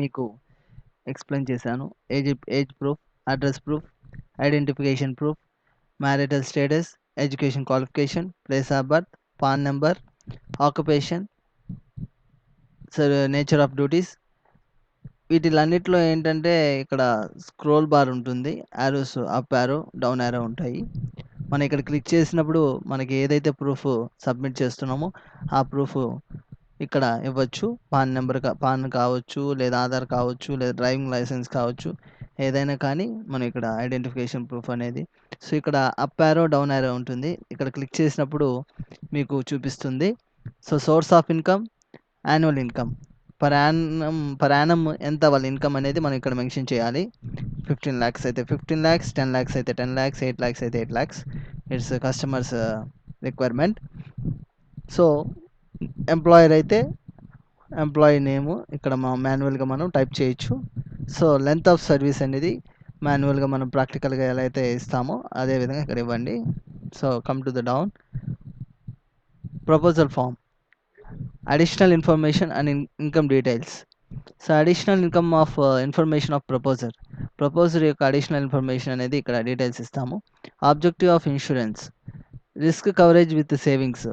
మీకు ఎక్స్‌ప్లెయిన్ చేశాను. Age age proof, address proof, identification proof, marital status, education qualification, place of birth, PAN number, occupation, nature of duties. వీటిలన్నిటిలో ఏంటంటే ఇక్కడ scroll bar ఉంటుంది. Arrows up arrow, down arrow ఉంటాయి. మనం ఇక్కడ click చేసినప్పుడు మనకి ఏదైతే ప్రూఫ్ సబ్మిట్ చేస్తున్నామో ఆ ప్రూఫ్ ఇక్కడ ఇవ్వచ్చు. పాన్ కావచ్చు, లేదా ఆధార్ కావచ్చు, లేదా డ్రైవింగ్ లైసెన్స్ కావచ్చు. ఏదైనా కానీ మనం ఇక్కడ ఐడెంటిఫికేషన్ ప్రూఫ్ అనేది సో ఇక్కడ అప్ యారో, డౌన్ యారో ఉంటుంది. ఇక్కడ క్లిక్ చేసినప్పుడు మీకు చూపిస్తుంది. So source of income, annual income. Per annum ఎంత వాళ్ళ ఇన్కమ్ అనేది మనం ఇక్కడ మెన్షన్ చేయాలి. 15 lakhs అయితే 15 lakhs, 10 lakhs అయితే 10 lakhs, 8 lakhs అయితే 8 lakhs. It's customers requirement. So employer అయితే ఎంప్లాయీ నేము ఇక్కడ మాన్యువల్గా మనం టైప్ చేయొచ్చు. సో లెంత్ ఆఫ్ సర్వీస్ అనేది మాన్యువల్గా మనం ప్రాక్టికల్గా ఎలా అయితే ఇస్తామో అదే విధంగా ఇక్కడ ఇవ్వండి. So come to the down proposal form, additional information and income details. So additional income of information of proposer యొక్క అడిషనల్ ఇన్ఫర్మేషన్ అనేది ఇక్కడ డీటెయిల్స్ ఇస్తాము. Objective of insurance, risk coverage with savings.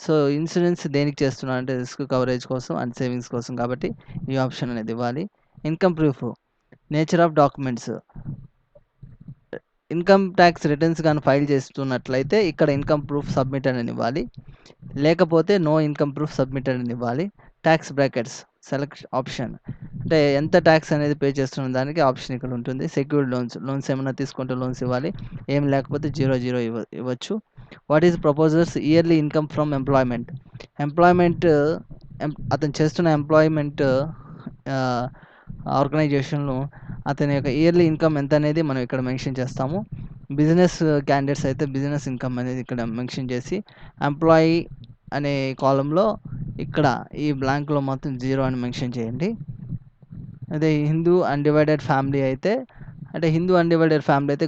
So insurance దేనికి చేస్తున్నాం అంటే risk coverage కోసం and savings కోసం కాబట్టి ఈ ఆప్షన్ అనేది ఇవ్వాలి. Income proof, nature of documents. Income tax returns కానీ ఫైల్ చేస్తున్నట్లయితే ఇక్కడ ఇన్కమ్ ప్రూఫ్ సబ్మిటెడ్ అని ఇవ్వాలి. లేకపోతే నో ఇన్కమ్ ప్రూఫ్ సబ్మిటెడ్ అని ఇవ్వాలి. ట్యాక్స్ బ్రాకెట్స్ సెలెక్ట్ ఆప్షన్ అంటే ఎంత ట్యాక్స్ అనేది పే చేస్తున్న దానికి ఆప్షన్ ఇక్కడ ఉంటుంది. సెక్యూర్డ్ లోన్స్ ఏమైనా తీసుకుంటే లోన్స్ ఇవ్వాలి. ఏం లేకపోతే 0 ఇవ్వచ్చు. What is proposers yearly income from employment. అతను చేస్తున్న ఎంప్లాయ్మెంట్ ఆర్గనైజేషన్లో అతని యొక్క ఇయర్లీ ఇన్కమ్ ఎంత అనేది మనం ఇక్కడ మెన్షన్ చేస్తాము. బిజినెస్ క్యాండిడేట్స్ అయితే బిజినెస్ ఇన్కమ్ అనేది ఇక్కడ మెన్షన్ చేసి ఎంప్లాయీ అనే కాలంలో ఇక్కడ ఈ బ్లాంక్లో మొత్తం 0 అని మెన్షన్ చేయండి. అదే హిందూ అన్డివైడెడ్ ఫ్యామిలీ అయితే అంటే హిందూ అన్డివైడెడ్ ఫ్యామిలీ అయితే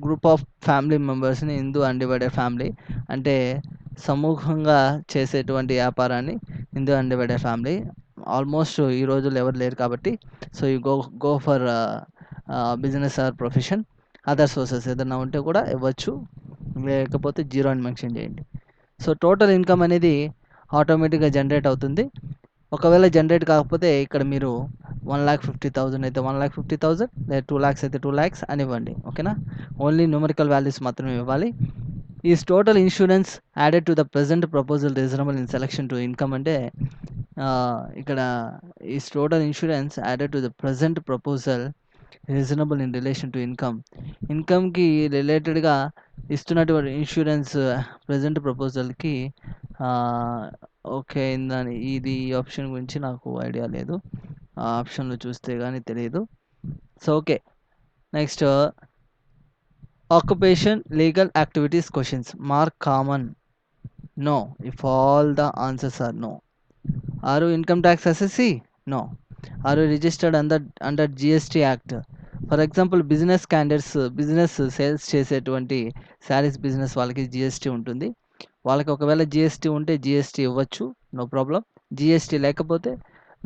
గ్రూప్ ఆఫ్ ఫ్యామిలీ మెంబర్స్ని హిందూ అన్డివైడెడ్ ఫ్యామిలీ అంటే సమూహంగా చేసేటువంటి వ్యాపారాన్ని హిందూ అన్డివైడెడ్ ఫ్యామిలీ. ఆల్మోస్ట్ ఈ రోజుల్లో ఎవరు లేరు కాబట్టి so you go for business are profession. Other sources ఏదైనా ఉంటే కూడా ఇవ్వచ్చు, లేకపోతే 0 అని మెన్షన్ చేయండి. సో టోటల్ ఇన్కమ్ అనేది ఆటోమేటిక్గా జనరేట్ అవుతుంది. ఒకవేళ జనరేట్ కాకపోతే ఇక్కడ మీరు 1,50,000 అయితే 1,50,000, లేదా 2 lakhs అయితే 2 lakhs అని ఇవ్వండి. ఓకేనా, ఓన్లీ న్యూమరికల్ వాల్యూస్ మాత్రమే ఇవ్వాలి. Is total insurance added to the present proposal reasonable in selection to income అంటే ఇక్కడ is total insurance added to the present proposal reasonable in relation to ఇన్కమ్కి రిలేటెడ్గా ఇస్తున్నటువంటి ఇన్సూరెన్స్ ప్రజెంట్ ప్రపోజల్కి ఓకే ఇందని ఇది ఆప్షన్ గురించి నాకు ఐడియా లేదు, ఆ ఆప్షన్లో చూస్తే కానీ తెలియదు. So okay, next occupation legal activities questions. Mark common no if all the answers are no. Are you income tax assessee? No. Are you registered under GST act? For example business candidates business sales చేసేటువంటి sarees business వాళ్ళకి GST ఉంటుంది. వాళ్ళకి ఒకవేళ GST ఉంటే GST ఇవ్వచ్చు, no problem. GST లేకపోతే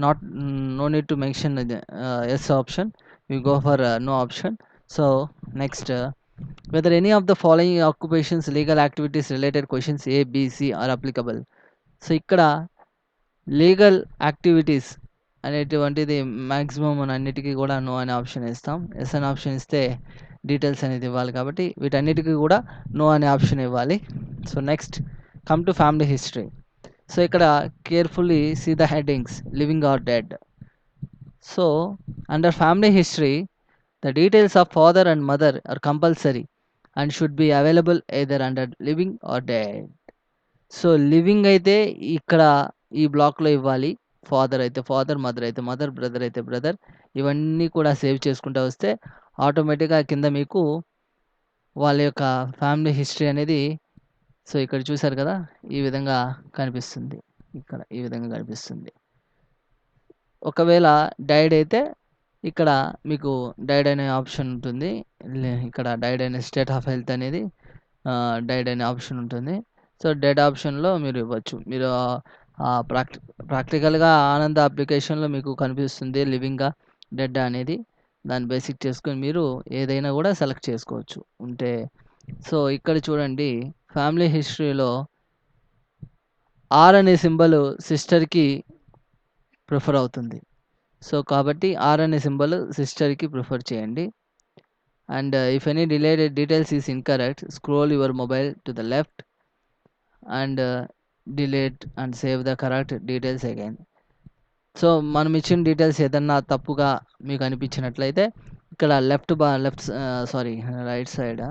no need to mention yes option, you go for no option. So next whether any of the following occupations legal activities related questions A B C are applicable. So ఇక్కడ legal activities అనేటువంటిది maximum మన అన్నిటికీ కూడా no అనే option ఇస్తాం. Yes అనే option ఇస్తే details అనేది ఇవ్వాలి కాబట్టి వీటన్నిటికీ కూడా నో అనే ఆప్షన్ ఇవ్వాలి. So next come to family history. So ఇక్కడ carefully see the headings living or dead. So under family history the details of father and mother are compulsory and should be available either under living or dead. So living అయితే ఇక్కడ ఈ బ్లాక్లో ఇవ్వాలి. Father అయితే father, mother అయితే mother, brother అయితే brother. ఇవన్నీ కూడా సేవ్ చేసుకుంటూ వస్తే ఆటోమేటిక్గా కింద మీకు వాళ్ళ యొక్క ఫ్యామిలీ హిస్టరీ అనేది సో ఇక్కడ చూసారు కదా ఈ విధంగా కనిపిస్తుంది. ఇక్కడ ఈ విధంగా కనిపిస్తుంది. ఒకవేళ డైడ్ అయితే ఇక్కడ మీకు డైడ్ అనే ఆప్షన్ ఉంటుంది. ఇక్కడ డైడ్ అనే స్టేట్ ఆఫ్ హెల్త్ అనేది డైడ్ అనే ఆప్షన్ ఉంటుంది. సో డెడ్ ఆప్షన్లో మీరు ఇవ్వచ్చు. మీరు ప్రాక్టికల్‌గా ఆనంద అప్లికేషన్‌లో మీకు కనిపిస్తుంది లివింగా, డెడ్డా అనేది. దాన్ని బేసిక్ చేసుకొని మీరు ఏదైనా గూడా సెలెక్ట్ చేసుకోవచ్చు ఉంటే. సో, ఇక్కడ చూడండి ఫ్యామిలీ హిస్టరీలో ఆర్ అనే సింబల్ సిస్టర్‌కి ప్రిఫర్ అవుతుంది. సో, కాబట్టి ఆర్ అనే సింబల్ సిస్టర్‌కి ప్రిఫర్ చేయండి. And if any dilated details is incorrect scroll your mobile to the left and delete and save the correct details again. So, మనం ఇచ్చిన డీటెయిల్స్ ఏదన్నా తప్పుగా మీకు అనిపించినట్లయితే ఇక్కడ సారీ రైట్ సైడా?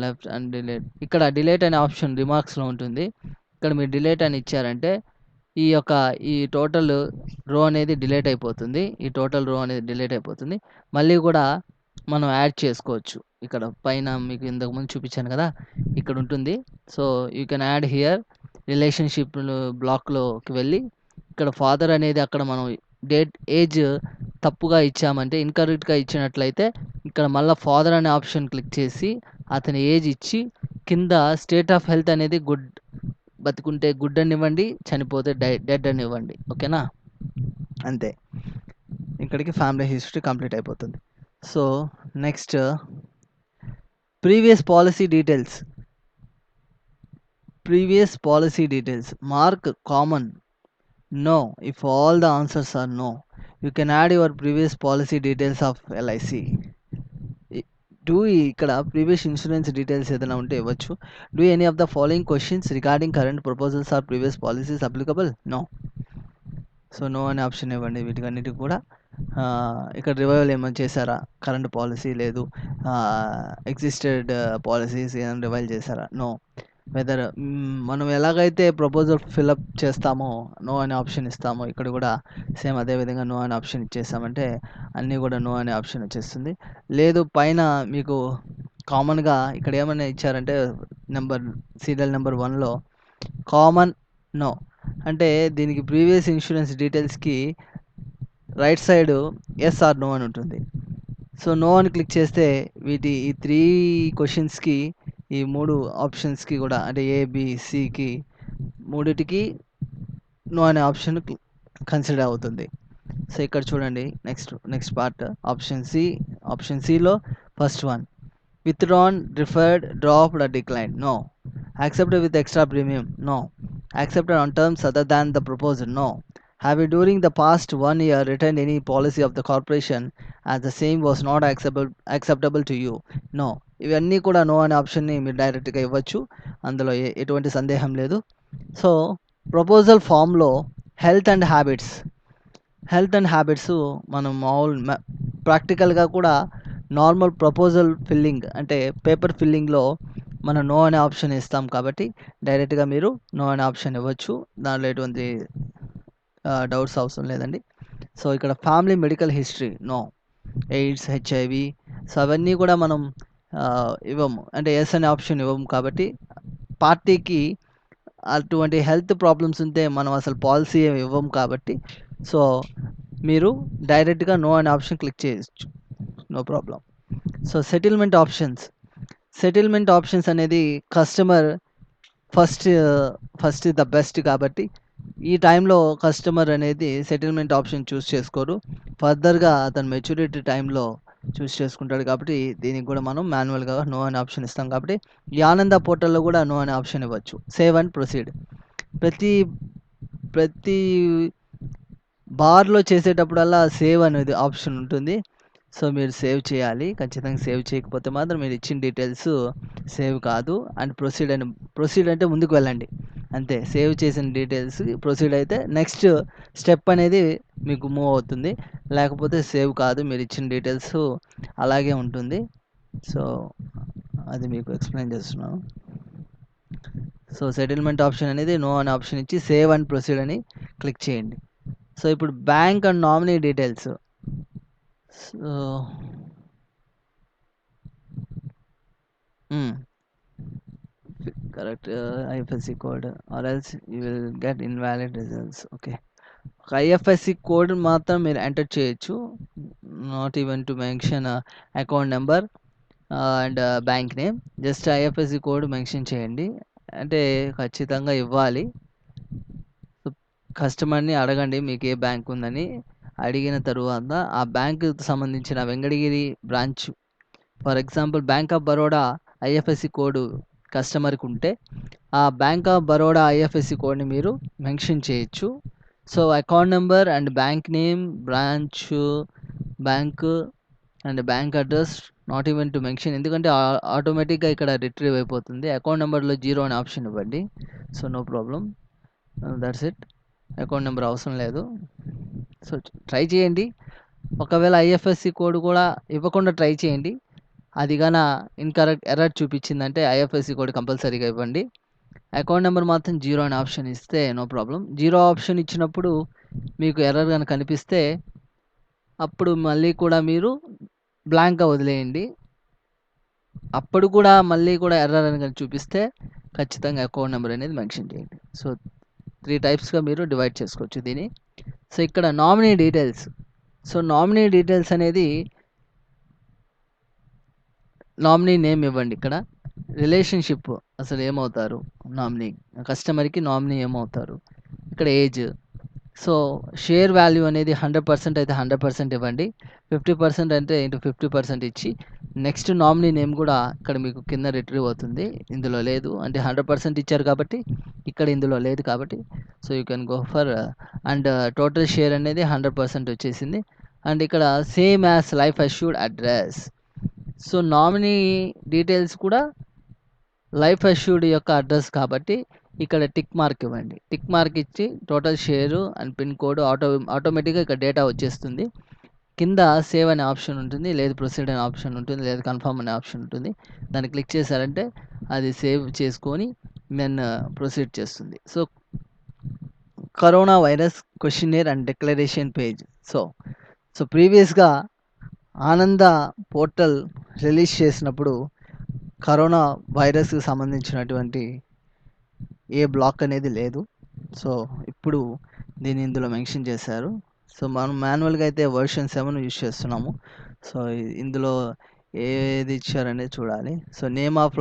Left and delete. ఇక్కడ డిలీట్ అనే ఆప్షన్ రిమార్క్స్‌లో ఉంటుంది. ఇక్కడ మీరు డిలీట్ అని ఇచ్చారంటే ఈ టోటల్ రో అనేది డిలీట్ అయిపోతుంది. ఈ టోటల్ రో అనేది డిలీట్ అయిపోతుంది. మళ్ళీ కూడా మనం యాడ్ చేసుకోవచ్చు. ఇక్కడ పైన మీకు ఇంతకుముందు చూపించాను కదా! ఇక్కడ ఉంటుంది. So, you can add here రిలేషన్‌షిప్‌లు బ్లాక్‌లోకి వెళ్ళి ఇక్కడ ఫాదర్ అనేది అక్కడ మనం ఏజ్ తప్పుగా ఇచ్చామంటే ఇన్‌కరెక్ట్‌గా ఇచ్చినట్లయితే ఇక్కడ మళ్ళా ఫాదర్ అనే ఆప్షన్ క్లిక్ చేసి అతని ఏజ్ ఇచ్చి కింద స్టేట్ ఆఫ్ హెల్త్ అనేది బతికుంటే గుడ్ అనివ్వండి, చనిపోతే డెడ్ అనివ్వండి. ఓకేనా? అంతే. ఇక్కడికి ఫ్యామిలీ హిస్టరీ కంప్లీట్ అయిపోతుంది. So, next previous policy details. Mark common. No if all the answers are no. You can add your previous policy details of LIC. ఇక్కడ previous insurance details ఏదైనా ఉంటే ఇవ్వచ్చు. Do any of the following questions regarding current proposals or previous policies applicable? No. So, no అనే option ఇవ్వండి వీటికన్నిటికి కూడా. ఇక్కడ revival ఏమైనా చేశారా? కరెంట్ పాలసీ లేదు. ఎగ్జిస్టెడ్ పాలసీస్ ఏమైనా రివైల్ చేశారా? నో. వెదర్ మనం ఎలాగైతే ప్రపోజల్ ఫిలప్ చేస్తామో నో అనే ఆప్షన్ ఇస్తామో ఇక్కడ కూడా సేమ్ అదే విధంగా నో అనే ఆప్షన్ ఇచ్చేసామంటే అన్నీ కూడా నో అనే ఆప్షన్ వచ్చేస్తుంది. లేదు పైన మీకు కామన్‌గా ఇక్కడ ఏమన్నా ఇచ్చారంటే సీరియల్ నెంబర్ 1లో కామన్ నో అంటే దీనికి ప్రీవియస్ ఇన్సూరెన్స్ డీటెయిల్స్‌కి right side yes or no అని ఉంటుంది. సో, నో అని క్లిక్ చేస్తే ఈ 3 క్వెషన్స్‌కి ఈ 3 ఆప్షన్స్‌కి కూడా అంటే ఏ, బి, సికి మూడిటికి నో అనే ఆప్షన్ కన్సిడర్ అవుతుంది. సో, ఇక్కడ చూడండి నెక్స్ట్ పార్ట్ ఆప్షన్ సిలో first one withdrawn, referred, dropped or declined. No. Accepted with extra premium. No. Accepted on terms other than the proposed. No. Have you during the past 1 year retained any policy of the corporation as the same was not acceptable to you? No. ఇవన్నీ కూడా no అనే ఆప్షన్ని మీరు డైరెక్ట్‌గా ఇవ్వచ్చు. అందులో ఎటువంటి సందేహం లేదు. సో, ప్రపోజల్ ఫామ్‌లో హెల్త్ అండ్ హ్యాబిట్స్ మనం ప్రాక్టికల్‌గా కూడా నార్మల్ ప్రపోజల్ ఫిల్లింగ్ అంటే పేపర్ ఫిల్లింగ్‌లో మనం నో అనే ఆప్షన్ ఇస్తాం కాబట్టి డైరెక్ట్‌గా మీరు నో అనే ఆప్షన్ ఇవ్వచ్చు. దానిలో ఎటువంటి డౌట్స్ అవసరం లేదండి. సో, ఇక్కడ family medical history no. AIDS, HIV so, అవన్నీ కూడా మనం ఇవ్వము. అంటే యెస్ అనే ఆప్షన్ ఇవ్వము కాబట్టి పార్టీకి అటువంటి హెల్త్ ప్రాబ్లమ్స్ ఉంటే మనం అసలు పాలసీ ఏమి ఇవ్వము కాబట్టి సో, మీరు డైరెక్ట్‌గా నో అనే ఆప్షన్ క్లిక్ చేయొచ్చు. No problem. So, settlement options అనేది కస్టమర్ ఫస్ట్ ద బెస్ట్ కాబట్టి ఈ టైంలో కస్టమర్ అనేది సెటిల్మెంట్ ఆప్షన్ చూస్ చేసుకోరు. ఫర్దర్‌గా అతను మెచ్యూరిటీ టైంలో చూస్ చేసుకుంటాడు కాబట్టి దీనికి కూడా మనం మాన్యువల్‌గా నో అనే ఆప్షన్ ఇస్తాం కాబట్టి ఈ ఆనంద పోర్టల్‌లో కూడా నో అనే ఆప్షన్ ఇవ్వచ్చు. Save and proceed. ప్రతి బార్‌లో చేసేటప్పుడల్లా సేవ్ అనేది ఆప్షన్ ఉంటుంది. సో, మీరు సేవ్ చేయాలి. ఖచ్చితంగా సేవ్ చేయకపోతే మాత్రం మీరు ఇచ్చిన డీటెయిల్స్ సేవ్ కాదు. అండ్ ప్రొసీడ్ అంటే ముందుకు వెళ్ళండి. అంతే. సేవ్ చేసిన డీటెయిల్స్ ప్రొసీడ్ అయితే నెక్స్ట్ స్టెప్ అనేది మీకు మూవ్ అవుతుంది. లేకపోతే సేవ్ కాదు. మీరు ఇచ్చిన డీటెయిల్స్ అలాగే ఉంటుంది. సో, అది మీకు ఎక్స్‌ప్లెయిన్ చేస్తున్నాను. సో, సెటిల్మెంట్ ఆప్షన్ అనేది నో అనే ఆప్షన్ ఇచ్చి సేవ్ అండ్ ప్రొసీడ్ అని క్లిక్ చేయండి. సో, ఇప్పుడు bank and nominee details. So correct IFSC code or else you will get invalid results. Okay. IFSC code మాత్రం మీరు ఎంటర్ చేయొచ్చు. Not even to mention account number and bank name. Just IFSC code mention చేయండి. అంటే ఖచ్చితంగా ఇవ్వాలి. కస్టమర్‌ని అడగండి మీకు ఏ బ్యాంక్ ఉందని. అడిగిన తరువాత ఆ బ్యాంకుకి సంబంధించిన Venkatagiri branch for example bank of Baroda IFSC code కస్టమర్‌కి ఉంటే, ఆ బ్యాంక్ ఆఫ్ బరోడా ఐఎఫ్ఎస్సి కోడ్‌ని మీరు మెన్షన్ చేయొచ్చు. So, account number and bank name, branch, bank and bank address not even to mention, ఎందుకంటే ఆటోమేటిక్‌గా ఇక్కడ రిట్రీవ్ అయిపోతుంది. అకౌంట్ నంబర్‌లో 0 అనే ఆప్షన్ ఇవ్వండి. So, no problem. That's it. Account number అవసరం లేదు. సో, ట్రై చేయండి. ఒకవేళ ఐఎఫ్ఎస్సి కోడ్ కూడా ఇవ్వకుండా ట్రై చేయండి. అది గాన ఇన్‌కరెక్ట్ ఎర్రర్ చూపించిందంటే ఐఎఫ్ఎస్సి కోడ్ కంపల్సరీగా ఇవ్వండి. అకౌంట్ నెంబర్ మాత్రం 0 అనే ఆప్షన్ ఇస్తే నో ప్రాబ్లమ్. 0 ఆప్షన్ ఇచ్చినప్పుడు మీకు ఎర్రర్ గనక కనిపిస్తే అప్పుడు మళ్ళీ కూడా మీరు బ్లాంక్‌గా వదిలేయండి. అప్పుడు కూడా మళ్ళీ కూడా ఎర్రర్ అని గనుక చూపిస్తే ఖచ్చితంగా అకౌంట్ నెంబర్ అనేది మెన్షన్ చేయండి. సో, 3 టైప్స్‌గా మీరు డివైడ్ చేసుకోవచ్చు దీన్ని. సో, ఇక్కడ nominee details. So, nominee details అనేది నామినీ నేమ్ ఇవ్వండి ఇక్కడ. రిలేషన్‌షిప్ అసలు ఏమవుతారు నామినీ, కస్టమర్‌కి నామినీ ఏమవుతారు. ఇక్కడ ఏజ్. సో, షేర్ వాల్యూ అనేది 100% అయితే 100% ఇవ్వండి. 50% అంటే ఇంటూ 50% ఇచ్చి నెక్స్ట్ నామినీ నేమ్ కూడా ఇక్కడ మీకు కింద రిట్రీవ్ అవుతుంది. ఇందులో లేదు. అంటే 100% ఇచ్చారు కాబట్టి ఇక్కడ ఇందులో లేదు కాబట్టి so, you can go for and total share అనేది 100% వచ్చేసింది. అండ్ ఇక్కడ same as life assured address. So, nominee details కూడా లైఫ్ అష్యూర్డ్ యొక్క అడ్రస్ కాబట్టి ఇక్కడ టిక్ మార్క్ ఇవ్వండి. టిక్ మార్క్ ఇచ్చి total share and pin code ఆటోమేటిక్‌గా ఇక్కడ డేటా వచ్చేస్తుంది. కింద సేవ్ అనే ఆప్షన్ ఉంటుంది. లేదు ప్రొసీడ్ అనే ఆప్షన్ ఉంటుంది. లేదు కన్ఫర్మ్ అనే ఆప్షన్ ఉంటుంది. దాన్ని క్లిక్ చేశారంటే అది సేవ్ చేసుకొని దెన్ ప్రొసీడ్ చేస్తుంది. So, corona virus questionnaire and declaration page. So ప్రీవియస్‌గా ఆనంద పోర్టల్ రిలీజ్ చేసినప్పుడు కరోనా వైరస్‌కి సంబంధించినటువంటి ఏ బ్లాక్ అనేది లేదు. సో, ఇప్పుడు దీన్ని ఇందులో మెన్షన్ చేశారు. సో, మనం మాన్యువల్‌గా అయితే వర్షన్ 7 యూజ్ చేస్తున్నాము. సో, ఇందులో ఏది ఇచ్చారనేది చూడాలి. So, name of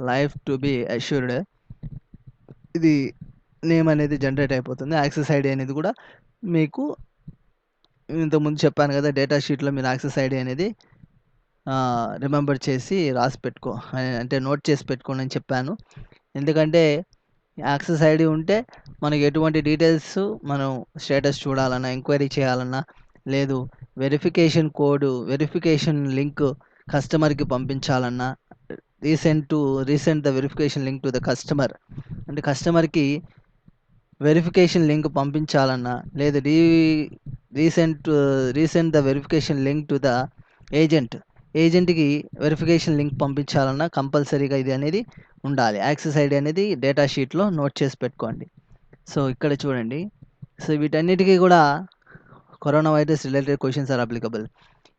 life to be assured. ఇది నేమ్ అనేది జనరేట్ అయిపోతుంది. యాక్సెస్ ఐడీ అనేది కూడా మీకు ఇంతకుముందు చెప్పాను కదా! డేటా షీట్‌లో మీరు యాక్సెస్ ఐడీ అనేది రిమెంబర్ చేసి రాసి పెట్టుకో అంటే నోట్ చేసి పెట్టుకోండి అని చెప్పాను. ఎందుకంటే యాక్సెస్ ఐడీ ఉంటే మనకి ఎటువంటి డీటెయిల్స్ మనం స్టేటస్ చూడాలన్నా, ఎంక్వైరీ చేయాలన్నా, లేదు వెరిఫికేషన్ లింక్ కస్టమర్‌కి పంపించాలన్నా, resend the verification link to the customer అంటే కస్టమర్‌కి వెరిఫికేషన్ లింక్ పంపించాలన్నా, లేదు resend the verification link to the ఏజెంట్‌కి వెరిఫికేషన్ లింక్ పంపించాలన్నా కంపల్సరీగా ఇది అనేది ఉండాలి. యాక్సెస్ ఐడీ అనేది డేటా షీట్‌లో నోట్ చేసి పెట్టుకోండి. సో, ఇక్కడ చూడండి. సో, వీటన్నిటికి కూడా corona virus related questions are applicable.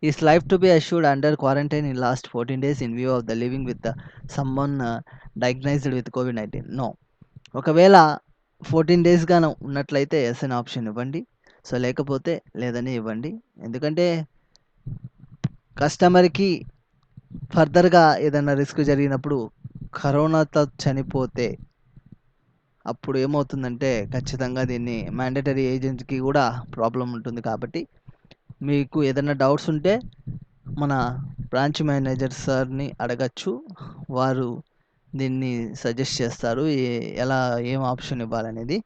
Is life to be assured under quarantine in last 14 days in view of the living with someone డయాగ్నైజ్డ్ with COVID-19? No. ఒకవేళ 14 days గాన ఉన్నట్లయితే యెస్ అనే ఆప్షన్ ఇవ్వండి. So, లేకపోతే లేదని ఇవ్వండి. ఎందుకంటే కస్టమర్‌కి ఫర్దర్‌గా ఏదైనా రిస్క్ జరిగినప్పుడు కరోనాతో చనిపోతే అప్పుడు ఏమవుతుందంటే ఖచ్చితంగా దీన్ని మ్యాండేటరీ ఏజెంట్‌కి కూడా ప్రాబ్లమ్ ఉంటుంది కాబట్టి మీకు ఏదైనా డౌట్స్ ఉంటే మన బ్రాంచ్ మేనేజర్ సార్‌ని అడగచ్చు. వారు దీన్ని సజెస్ట్ చేస్తారు. ఎలా ఏం ఆప్షన్ ఇవ్వాలనేది.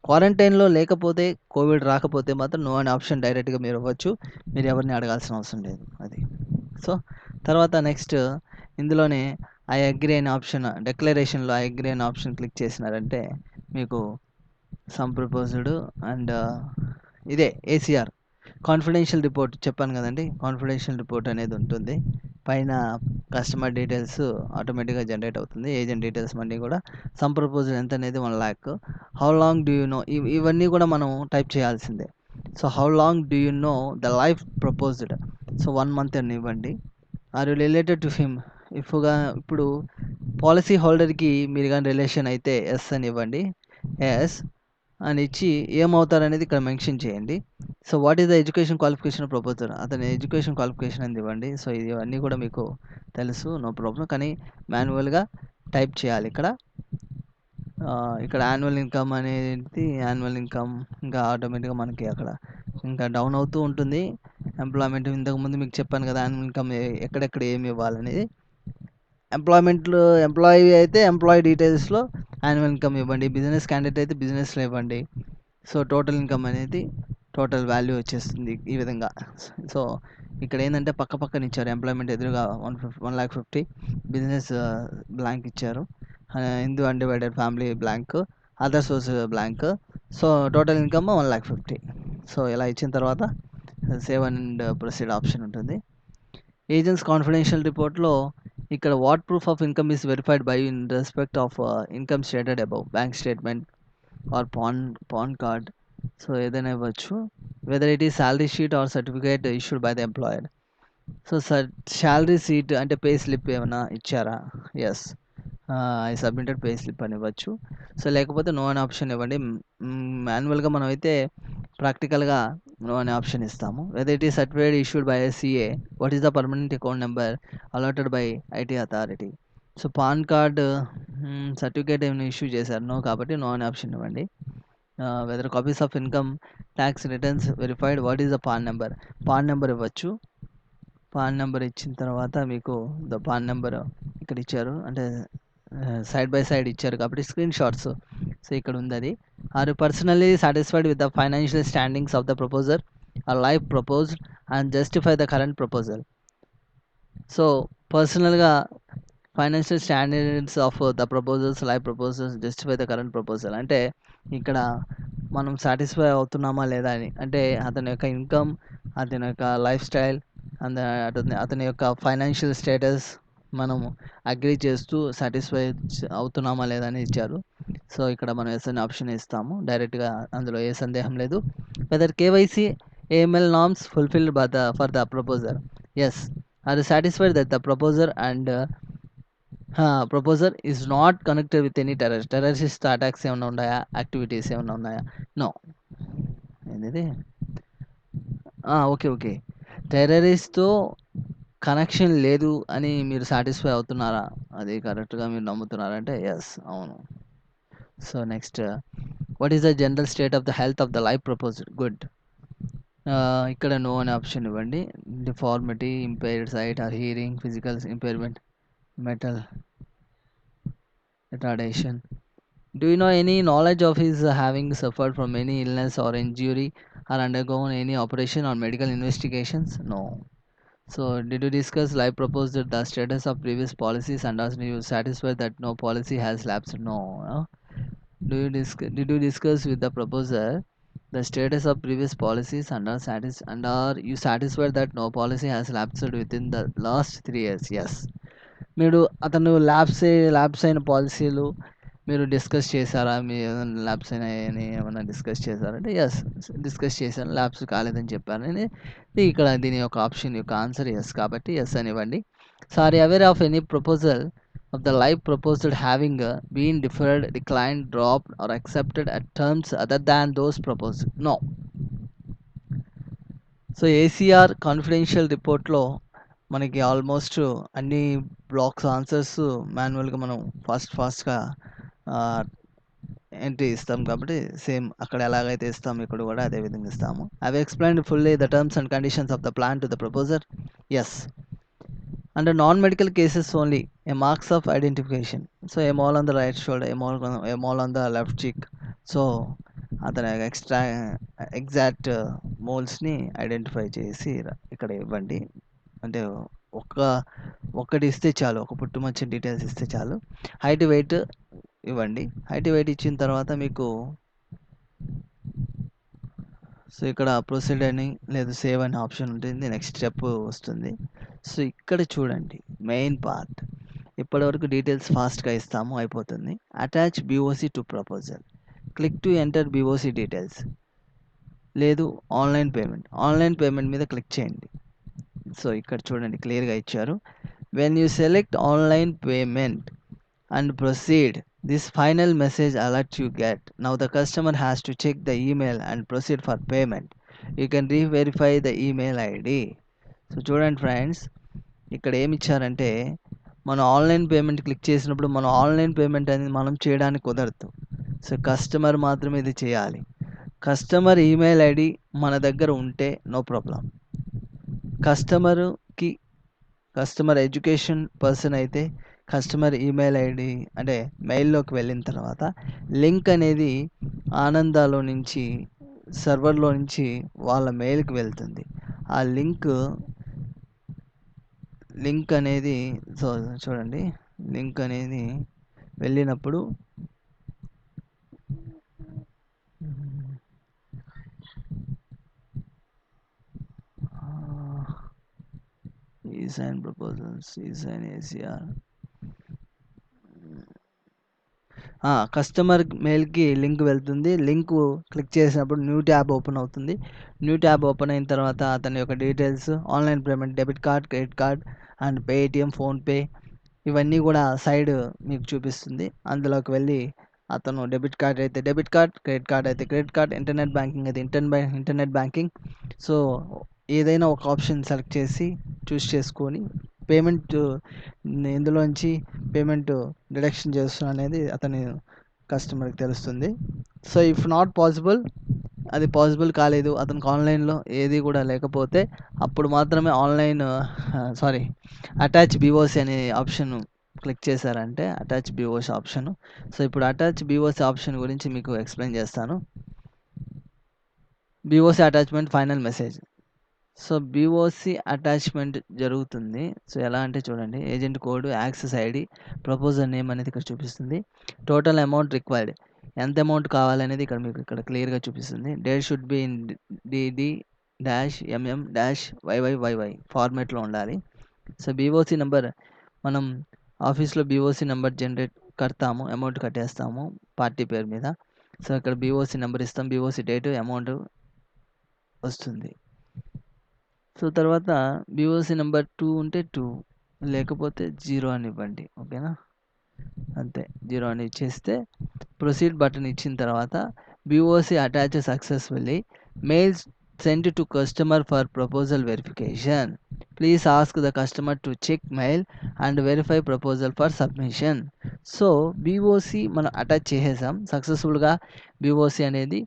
క్వారంటైన్‌లో లేకపోతే కోవిడ్ రాకపోతే మాత్రం నో అనే ఆప్షన్ డైరెక్ట్‌గా మీరు ఇవ్వచ్చు. మీరు ఎవరిని అడగాల్సిన అవసరం లేదు. అది. సో, తర్వాత నెక్స్ట్ ఇందులోనే ఐ అగ్రీ అనే ఆప్షన్ డిక్లరేషన్‌లో ఐ అగ్రీ అనే ఆప్షన్ క్లిక్ చేసినారంటే మీకు సమ్ ప్రపోజ్డ్ అండ్ ఇదే ఏసీఆర్ కాన్ఫిడెన్షియల్ రిపోర్ట్ చెప్పాను కదండీ! కాన్ఫిడెన్షియల్ రిపోర్ట్ అనేది ఉంటుంది. పైన కస్టమర్ డీటెయిల్స్ ఆటోమేటిక్‌గా జనరేట్ అవుతుంది. ఏజెంట్ డీటెయిల్స్ అన్నీ కూడా సమ్ ప్రపోజ్డ్ ఎంత అనేది 1,00,000. How long do you know ఇవన్నీ కూడా మనం టైప్ చేయాల్సిందే. So, how long do you know the life proposed. So, 1 month అని ఇవ్వండి. Are you related to him ఇప్పుడు పాలసీ హోల్డర్‌కి మీరు గాని రిలేషన్ అయితే యెస్ అని ఇవ్వండి. యెస్ అని ఇచ్చి ఏమవుతారనేది ఇక్కడ మెన్షన్ చేయండి. So, what is the education qualification proposer, అతని ఎడ్యుకేషన్ క్వాలిఫికేషన్ అనేది ఇవ్వండి. సో, ఇవన్నీ కూడా మీకు తెలుసు. No problem. కానీ మాన్యువల్‌గా టైప్ చేయాలి ఇక్కడ. ఇక్కడ యాన్యువల్ ఇన్కమ్ అనేది యాన్యువల్ ఇన్కమ్ ఇంకా ఆటోమేటిక్గా మనకి అక్కడ ఇంకా డౌన్ అవుతూ ఉంటుంది. ఎంప్లాయ్మెంట్ ఇంతకుముందు మీకు చెప్పాను కదా, యాన్యువల్ ఇన్కమ్ ఎక్కడెక్కడ ఏమి ఇవ్వాలనేది. ఎంప్లాయీ అయితే ఎంప్లాయీ డీటెయిల్స్లో యాన్యువల్ ఇన్కమ్ ఇవ్వండి, బిజినెస్ క్యాండిడేట్ అయితే బిజినెస్లో ఇవ్వండి. సో టోటల్ ఇన్కమ్ అనేది టోటల్ వాల్యూ వచ్చేస్తుంది ఈ విధంగా. సో ఇక్కడ ఏంటంటే పక్క పక్కన ఇచ్చారు, ఎంప్లాయ్మెంట్ ఎదురుగా 1,50,000, బిజినెస్ బ్లాంక్ ఇచ్చారు, Hindu undivided family blank, other source blank. So total income 1,50,000. So ఇలా ఇచ్చిన తర్వాత సేవ్ అండ్ ప్రొసీడ్ ఆప్షన్ ఉంటుంది. ఏజెంట్స్ కాన్ఫిడెన్షియల్ రిపోర్ట్లో ఇక్కడ what proof of income is verified by in respect of income stated above, bank statement or PAN card. So ఏదైనా ఇవ్వచ్చు, whether it is salary sheet or certificate issued by the employer. So salary sheet అంటే pay slip ఏమైనా ఇచ్చారా, yes I submitted pay slip అని ఇవ్వచ్చు. So లేకపోతే no అనే option ఇవ్వండి. మాన్యువల్గా మనం అయితే ప్రాక్టికల్గా నో అనే ఆప్షన్ ఇస్తాము. Whether it is certificate issued by CA, what is the permanent account number allotted by IT authority. So PAN card certificate ఏమైనా ఇష్యూ చేశారు, నో, కాబట్టి నో అనే ఆప్షన్ ఇవ్వండి. Whether copies of income tax returns verified, what is the PAN number, PAN number ఇవ్వచ్చు. PAN number ఇచ్చిన తర్వాత మీకు the PAN number ఇక్కడ ఇచ్చారు, అంటే సైడ్ బై సైడ్ ఇచ్చారు కాబట్టి స్క్రీన్ షాట్స్. సో ఇక్కడ ఉంది అది. Are you personally satisfied with the financial standings of the proposer or life proposed and justify the current proposal. So పర్సనల్గా financial standards of the proposals, life proposals, justify the current proposal అంటే ఇక్కడ మనం satisfy అవుతున్నామా లేదా అని, అంటే అతని యొక్క income, అతని యొక్క లైఫ్ స్టైల్, అతని యొక్క ఫైనాన్షియల్ స్టేటస్ మనం అగ్రీ చేస్తూ సాటిస్ఫై అవుతున్నామా లేదా అని ఇచ్చారు. సో ఇక్కడ మనం ఎస్ అనే ఆప్షన్ ఇస్తాము డైరెక్ట్గా, అందులో ఏ సందేహం లేదు. Whether KYC AML norms fulfilled by the for the proposer, yes. Are satisfied that the proposer and proposer is not connected with any terrorist attacks ఏమైనా ఉన్నాయా, యాక్టివిటీస్ ఏమైనా ఉన్నాయా, నో. ఏంటిది, ఓకే టెర్రరిస్ట్తో కనెక్షన్ లేదు అని మీరు సాటిస్ఫై అవుతున్నారా, అది కరెక్ట్గా మీరు నమ్ముతున్నారంటే ఎస్, అవును. So next, what is the general state of the health of the life proposal, good. ఇక్కడ నో అనే ఆప్షన్ ఇవ్వండి. Deformity, impaired sight or hearing, physical impairment, mental retardation. Do you know any knowledge of his having suffered from any illness or injury or undergone any operation or medical investigations? No. So, did you discuss live proposed the status of previous policies and are you satisfied that no policy has lapsed? No. Did you discuss with the proposer the status of previous policies and are you satisfied that no policy has lapsed within the last 3 years? Yes. మీరు అతను labs అయిన పాలసీలు మీరు discuss చేశారా, మీ ఏమైనా labs అయినాయని ఏమైనా discuss చేశారంటే yes, discuss చేశాను, ల్యాబ్స్ కాలేదని చెప్పానని ఇక్కడ దీని యొక్క ఆప్షన్ యొక్క ఆన్సర్ ఎస్, కాబట్టి ఎస్ అని ఇవ్వండి. Sorry aware of any proposal of the life proposal having been deferred, decline, drop or accepted at terms other than those proposed, no. So ACR confidential రిపోర్ట్లో మనకి ఆల్మోస్ట్ అన్ని blocks answers మాన్యువల్గా మనం ఫాస్ట్గా entry ఇస్తాం కాబట్టి సేమ్ అక్కడ ఎలాగైతే ఇస్తాము ఇక్కడ కూడా అదే విధంగా ఇస్తాము. I explained fully the terms and conditions of the plan to the proposer, yes. Under non medical cases only a marks of identification. So a mole on the right shoulder, a mole on the left cheek. So అతని exact మోల్స్ని identify చేసి ఇక్కడ ఇవ్వండి. అంటే ఒక్కటి ఇస్తే చాలు, ఒక పుట్టుమచ్చ డీటెయిల్స్ ఇస్తే చాలు. హైట్ వెయిట్ ఇవ్వండి. హైట్ వెయిట్ ఇచ్చిన తర్వాత మీకు సో ఇక్కడ ప్రొసీడ్ అని లేదు సేవ్ అనే ఆప్షన్ ఉంటుంది, నెక్స్ట్ స్టెప్ వస్తుంది. సో ఇక్కడ చూడండి మెయిన్ పార్ట్, ఇప్పటివరకు డీటెయిల్స్ ఫాస్ట్గా ఇస్తాము, అయిపోతుంది. Attach BOC to proposal, click to enter BOC details, లేదు ఆన్లైన్ పేమెంట్ మీద క్లిక్ చేయండి. సో ఇక్కడ చూడండి క్లియర్గా ఇచ్చారు. When you select online payment and proceed, this final message alert you get. Now the customer has to check the email and proceed for payment. You can re-verify the email ID. So చూడండి friends, ఇక్కడ ఏమి ఇచ్చారంటే మనం online payment click చేసినప్పుడు మనం online payment అనేది మనం చేయడానికి కుదరదు. సో కస్టమర్ మాత్రమే ఇది చేయాలి. కస్టమర్ ఈమెయిల్ ఐడి మన దగ్గర ఉంటే no problem. Customer education person అయితే కస్టమర్ ఈమెయిల్ ఐడి అంటే మెయిల్లోకి వెళ్ళిన తర్వాత లింక్ అనేది ఆనందాలో నుంచి సర్వర్లో నుంచి వాళ్ళ మెయిల్కి వెళ్తుంది. ఆ లింక్ అనేది చూడండి, లింక్ అనేది వెళ్ళినప్పుడు e-sign proposals, e-sign ACR, customer మెయిల్కి లింక్ వెళ్తుంది. లింక్ క్లిక్ చేసినప్పుడు న్యూ ట్యాబ్ ఓపెన్ అవుతుంది. న్యూ ట్యాబ్ ఓపెన్ అయిన తర్వాత అతని యొక్క details, online payment, debit card, credit card and Paytm, PhonePe ఇవన్నీ కూడా సైడ్ మీకు చూపిస్తుంది. అందులోకి వెళ్ళి అతను డెబిట్ కార్డ్ అయితే డెబిట్ కార్డ్, క్రెడిట్ కార్డ్ అయితే క్రెడిట్ కార్డ్, ఇంటర్నెట్ బ్యాంకింగ్ అయితే ఇంటర్నెట్ బ్యాంకింగ్. సో ఏదైనా ఒక ఆప్షన్ సెలెక్ట్ చేసి చూస్ చేసుకొని పేమెంట్ ఇందులోంచి పేమెంట్ డిడక్షన్ చేస్తున్నా అనేది అతని కస్టమర్కి తెలుస్తుంది. సో ఇఫ్ నాట్ పాసిబుల్, అది పాసిబుల్ కాలేదు, అతనికి ఆన్లైన్లో ఏది కూడా లేకపోతే అప్పుడు మాత్రమే అటాచ్ బీఓసి అనే ఆప్షన్ క్లిక్ చేశారంటే అటాచ్ బీఓసి ఆప్షన్. సో ఇప్పుడు అటాచ్ బీఓసి ఆప్షన్ గురించి మీకు ఎక్స్ప్లెయిన్ చేస్తాను. BOC attachment final message. So BOC attachment జరుగుతుంది. సో ఎలా అంటే చూడండి, agent code, access ID, proposal name అనేది ఇక్కడ చూపిస్తుంది. టోటల్ అమౌంట్ రిక్వైర్డ్, ఎంత అమౌంట్ కావాలనేది ఇక్కడ మీకు ఇక్కడ క్లియర్గా చూపిస్తుంది. Date should be in DD-MM-YYYY ఫార్మేట్లో ఉండాలి. సో బీఓసి నెంబర్, మనం ఆఫీస్లో బీఓసి నెంబర్ కడతాము, అమౌంట్ కట్టేస్తాము పార్టీ పేరు మీద. సో ఇక్కడ బీఓసి నెంబర్ ఇస్తాం, బీఓసి డేటు, అమౌంట్ వస్తుంది. సో తర్వాత బీఓసి నెంబర్ 2 ఉంటే 2, లేకపోతే 0 అని ఇవ్వండి. ఓకేనా, అంతే, 0 అని ఇచ్చేస్తే ప్రొసీడ్ బటన్ ఇచ్చిన తర్వాత BOC attach successfully, mails send to customer for proposal verification, please ask the customer to check mail and verify proposal for submission. So BOC మనం అటాచ్ చేసేసాం సక్సెస్ఫుల్గా. బీఓసి అనేది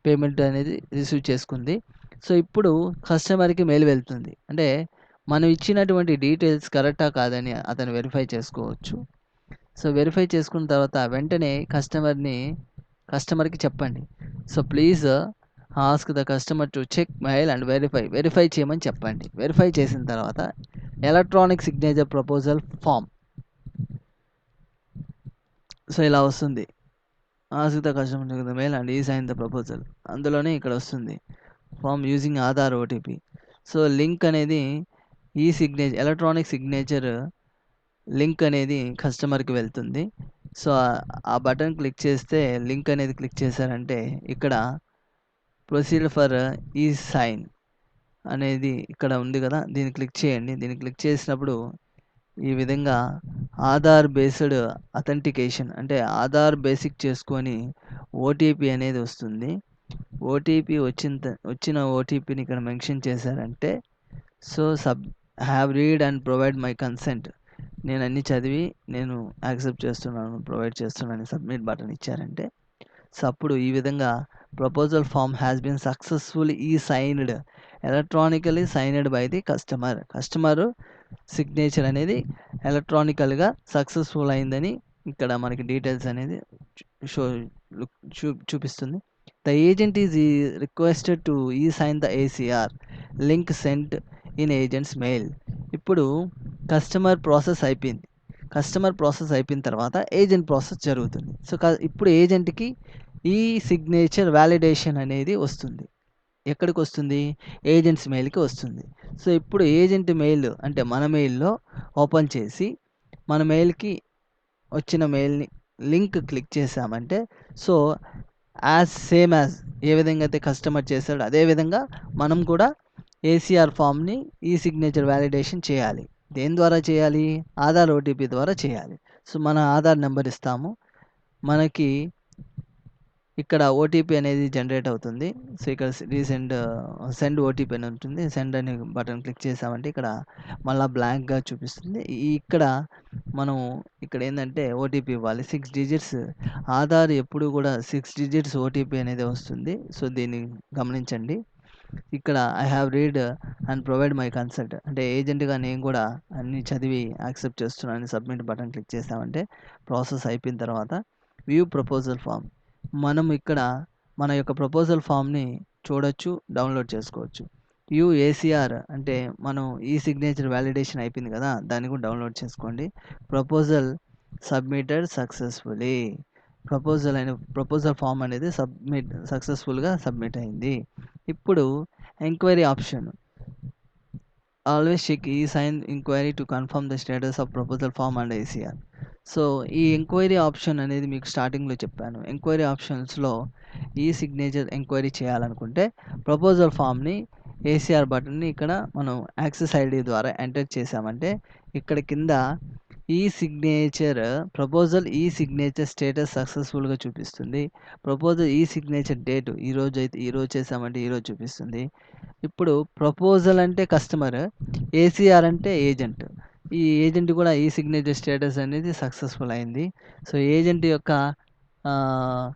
పేమెంట్ అనేది రిసీవ్ చేసుకుంది. సో ఇప్పుడు కస్టమర్కి మెయిల్ వెళ్తుంది, అంటే మనం ఇచ్చినటువంటి డీటెయిల్స్ కరెక్టా కాదని అతను వెరిఫై చేసుకోవచ్చు. సో వెరిఫై చేసుకున్న తర్వాత వెంటనే కస్టమర్కి చెప్పండి. So please ask the customer to check mail and verify చేయమని చెప్పండి. వెరిఫై చేసిన తర్వాత electronic signature proposal form, so ఇలా వస్తుంది. Ask the customer to the mail and e-sign the proposal, అందులోనే ఇక్కడ వస్తుంది form using Aadhaar OTP. So link అనేది ఎలక్ట్రానిక్ సిగ్నేచర్ లింక్ అనేది కస్టమర్కి వెళ్తుంది. సో ఆ బటన్ క్లిక్ చేస్తే లింక్ అనేది క్లిక్ చేశారంటే ఇక్కడ ప్రొసీడ్ ఫర్ ఈ-సైన్ అనేది ఇక్కడ ఉంది కదా, దీన్ని క్లిక్ చేయండి. దీన్ని క్లిక్ చేసినప్పుడు ఈ విధంగా ఆధార్ బేస్డ్ అథెంటికేషన్, అంటే ఆధార్ బేసిక్ చేసుకొని ఓటీపీ అనేది వస్తుంది. ఓటీపీ వచ్చిన ఓటీపీని ఇక్కడ మెన్షన్ చేశారంటే so have read and provide my consent, నేను అన్ని చదివి నేను యాక్సెప్ట్ చేస్తున్నాను, ప్రొవైడ్ చేస్తున్నాను, సబ్మిట్ బటన్ ఇచ్చారంటే సో అప్పుడు ఈ విధంగా proposal form has been successfully e-signed, electronically signed by the customer signature అనేది ఎలక్ట్రానికల్గా సక్సెస్ఫుల్ అయిందని ఇక్కడ మనకి డీటెయిల్స్ అనేది చూపిస్తుంది. The agent is requested to e-sign the ACR link sent in agents mail. ఇప్పుడు కస్టమర్ ప్రాసెస్ అయిపోయిన తర్వాత ఏజెంట్ ప్రాసెస్ జరుగుతుంది. సో ఇప్పుడు ఏజెంట్కి ఈ సిగ్నేచర్ వ్యాలిడేషన్ అనేది వస్తుంది. ఎక్కడికి వస్తుంది? ఏజెంట్స్ మెయిల్కి వస్తుంది. సో ఇప్పుడు ఏజెంట్ మెయిల్ అంటే మన మెయిల్లో ఓపెన్ చేసి మన మెయిల్కి వచ్చిన మెయిల్ని లింక్ క్లిక్ చేసామంటే సో సేమ్ యాజ్ ఏ విధంగా అయితే కస్టమర్ చేశాడో అదేవిధంగా మనం కూడా ACR ఫామ్ని ఈ సిగ్నేచర్ వ్యాలిడేషన్ చేయాలి. దేని ద్వారా చేయాలి? ఆధార్ ఓటీపీ ద్వారా చేయాలి. సో మన ఆధార్ నెంబర్ ఇస్తాము, మనకి ఇక్కడ ఓటీపీ అనేది జనరేట్ అవుతుంది. సో, ఇక్కడ సెండ్ ఓటీపీ అని ఉంటుంది. సెండ్ అనే బటన్ క్లిక్ చేసామంటే ఇక్కడ మళ్ళా బ్లాంక్‌గా చూపిస్తుంది. ఇక్కడ మనం ఇక్కడేందంటే ఓటీపీ ఇవ్వాలి. 6 డిజిట్స్ ఆధార్ ఎప్పుడు కూడా 6 డిజిట్స్ ఓటీపీ అనేది వస్తుంది. సో, దీన్ని గమనించండి. ఇక్కడ I have read and provide my consent అంటే ఏజెంట్‌గా నేను కూడా అన్నీ చదివి యాక్సెప్ట్ చేస్తున్నానని సబ్మిట్ బటన్ క్లిక్ చేసామంటే ప్రాసెస్ అయిపోయిన తర్వాత వ్యూ ప్రపోజల్ ఫార్మ్. మనం ఇక్కడ మన యొక్క ప్రపోజల్ ఫామ్‌ని చూడొచ్చు, డౌన్‌లోడ్ చేసుకోవచ్చు. వ్యూ ఏసీఆర్ అంటే మనం ఈ సిగ్నేచర్ వాలిడేషన్ అయిపోయింది కదా! దాన్ని కూడా డౌన్‌లోడ్ చేసుకోండి. Proposal submitted successfully. Proposal form అనేది సక్సెస్‌ఫుల్‌గా సబ్మిట్ అయింది. ఇప్పుడు enquiry option. Always check e sign enquiry to confirm the status of proposal form and ACR. So, ఈ ఎంక్వైరీ ఆప్షన్ అనేది మీకు స్టార్టింగ్‌లో చెప్పాను. ఎంక్వైరీ ఆప్షన్స్‌లో ఈ సిగ్నేచర్ ఎంక్వైరీ చేయాలనుకుంటే ప్రపోజల్ ఫామ్‌ని ఏసీఆర్ బటన్‌ని ఇక్కడ మనం యాక్సెస్ ఐడీ ద్వారా ఎంటర్ చేసామంటే ఇక్కడ కింద ప్రపోజల్ ఈ సిగ్నేచర్ స్టేటస్ సక్సెస్‌ఫుల్‌గా చూపిస్తుంది. ప్రపోజల్ ఈ సిగ్నేచర్ డేట్ ఈరోజు చేసామంటే ఈరోజు చూపిస్తుంది. ఇప్పుడు ప్రపోజల్ అంటే కస్టమర్, ఏసీఆర్ అంటే ఏజెంట్. ఈ ఏజెంట్ కూడా ఈ సిగ్నేచర్ స్టేటస్ అనేది సక్సెస్‌ఫుల్ అయింది. సో, ఏజెంట్ యొక్క ఆహ్,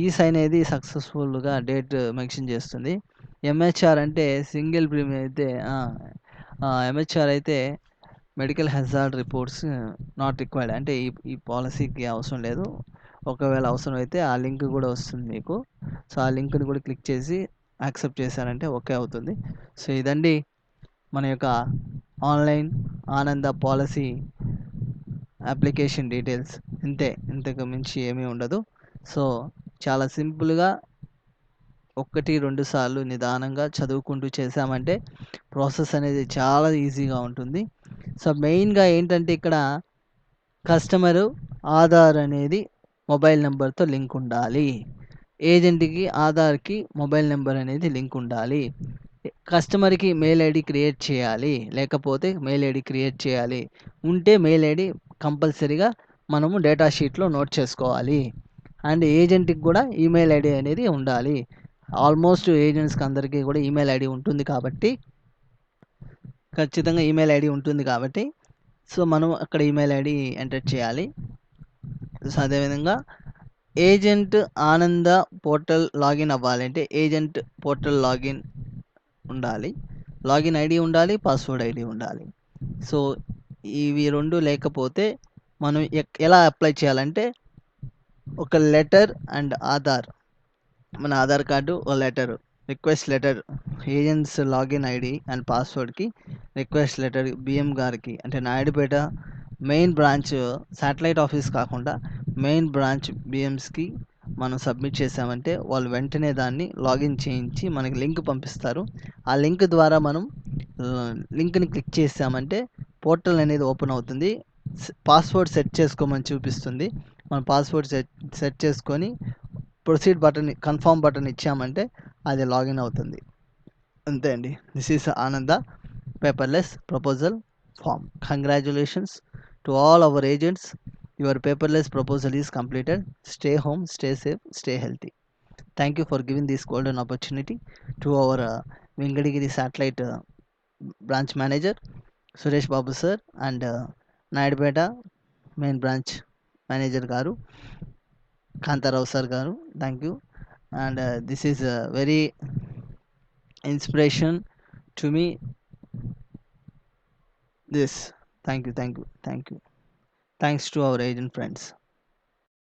ఈ సైన్ అనేది సక్సెస్‌ఫుల్‌గా డేట్ మెన్షన్ చేస్తుంది. ఎంహెచ్ఆర్ అంటే సింగిల్ ప్రీమియం అయితే ఎంహెచ్ఆర్ అయితే medical hazard reports not required అంటే ఈ పాలసీకి అవసరం లేదు. ఒకవేళ అవసరమైతే ఆ లింక్ కూడా వస్తుంది మీకు. సో, ఆ లింక్‌ని కూడా క్లిక్ చేసి యాక్సెప్ట్ చేశారంటే ఓకే అవుతుంది. సో, ఇదండి మన యొక్క ఆన్‌లైన్ ఆనంద పాలసీ అప్లికేషన్ డీటెయిల్స్. ఇంతకు మించి ఏమీ ఉండదు. సో, చాలా సింపుల్‌గా 1, 2 సార్లు నిదానంగా చదువుకుంటూ చేశామంటే ప్రాసెస్ అనేది చాలా ఈజీగా ఉంటుంది. సో, మెయిన్‌గా ఏంటంటే ఇక్కడ కస్టమరు ఆధార్ అనేది మొబైల్ నంబర్‌తో లింక్ ఉండాలి. ఏజెంట్‌కి ఆధార్‌కి మొబైల్ నంబర్ అనేది లింక్ ఉండాలి. కస్టమర్‌కి మెయిల్ ఐడీ క్రియేట్ చేయాలి. లేకపోతే మెయిల్ ఐడీ క్రియేట్ చేయాలి. ఉంటే మెయిల్ ఐడీ కంపల్సరీగా మనము డేటా షీట్‌లో నోట్ చేసుకోవాలి. అండ్ ఏజెంట్‌కి కూడా ఈమెయిల్ ఐడీ అనేది ఉండాలి. ఆల్మోస్ట్ ఏజెంట్స్‌కి అందరికీ కూడా ఈమెయిల్ ఐడీ ఉంటుంది కాబట్టి ఖచ్చితంగా ఈమెయిల్ ఐడీ ఉంటుంది కాబట్టి సో, మనం అక్కడ ఈమెయిల్ ఐడీ ఎంటర్ చేయాలి. సో, అదేవిధంగా ఏజెంట్ ఆనంద పోర్టల్ లాగిన్ అవ్వాలంటే ఏజెంట్ పోర్టల్ లాగిన్ ఉండాలి. లాగిన్ ఐడీ ఉండాలి. పాస్వర్డ్ ఐడీ ఉండాలి. సో, ఇవి 2 లేకపోతే మనం ఎలా అప్లై చేయాలంటే ఒక లెటర్ అండ్ ఆధార్. మన ఆధార్ కార్డు, ఓ letter. Request letter agents login ID and పాస్వర్డ్‌కి రిక్వెస్ట్ లెటర్ బీఎం గారికి అంటే Naidupeta main branch satellite office కాకుండా మెయిన్ బ్రాంచ్ బీఎంస్‌కి మనం సబ్మిట్ చేసామంటే వాళ్ళు వెంటనే దాన్ని లాగిన్ చేయించి మనకి లింక్ పంపిస్తారు. ఆ లింక్ ద్వారా మనం లింక్‌ని క్లిక్ చేసామంటే పోర్టల్ అనేది ఓపెన్ అవుతుంది. పాస్వర్డ్ సెట్ చేసుకోమని చూపిస్తుంది. మనం పాస్వర్డ్ సెట్ చేసుకొని ప్రొసీడ్ బటన్ కన్ఫర్మ్ బటన్ ఇచ్చామంటే అది లాగిన్ అవుతుంది. అంతే అండి. This is Ananda paperless proposal form. Congratulations to all our agents. Your paperless proposal is completed. Stay home, stay safe, stay healthy. Thank you for giving this golden opportunity to our Vengadagiri satellite branch manager Suresh Babu sir and Nayadpeta main branch manager garu Kantarao sir garu. Thank you. And this is a very inspiration to me. This. Thank you. Thanks to our agent friends.